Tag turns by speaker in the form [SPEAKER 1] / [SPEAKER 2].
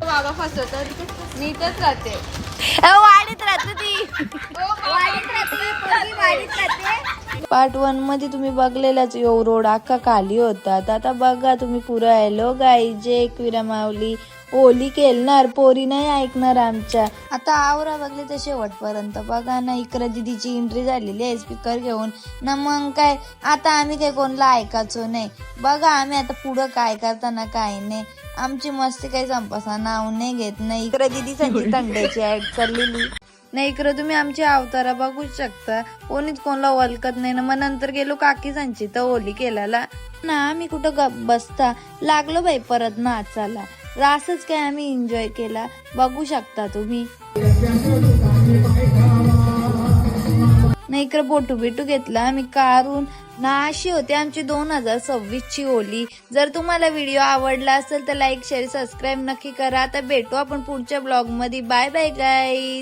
[SPEAKER 1] बाबा फसवतात, नीटच राहते.
[SPEAKER 2] वाढीत राहते ती, वाढीत राहते. पार्ट 1 मध्ये तुम्ही बघलेलाच यो रोड अख्खा खाली होता. आता बघा तुम्ही पुरं आलो गाई जे एकविरा माऊली ओली खेळणार, पोरी नाही ऐकणार आमच्या. आता आवरा बघले तर शेवटपर्यंत बघा ना. इकडे दिदीची एंट्री झालेली आहे स्पीकर घेऊन ना. मग काय आता आम्ही काय कोणला ऐकायचो नाही. बघा आम्ही आता पुढं काय करताना काय नाही. आमची मस्ती काही संपासा नाव नाही घेत नाही. इकडे दिदी संजी थंड्याची ऍड चाललेली नाही. इकडे तुम्ही आमची अवतारा बघू शकता. कोणीच कोणला ओळखत नाही ना. मग नंतर गेलो काकी सांची तर ओली केला ना. आम्ही कुठं गप बसता लागलो बाई परत नाचाला. असंच काय आम्ही एन्जॉय केला बघू शकता तुम्ही. नाही इकडे बोटू बिटू घेतला आम्ही कारून ना. अशी होती आमची 2026 ची होली. जर तुम्हाला व्हिडिओ आवडला असेल तर लाईक शेअर सबस्क्राईब नक्की करा. आता भेटू आपण पुढच्या ब्लॉग मध्ये. Bye bye guys.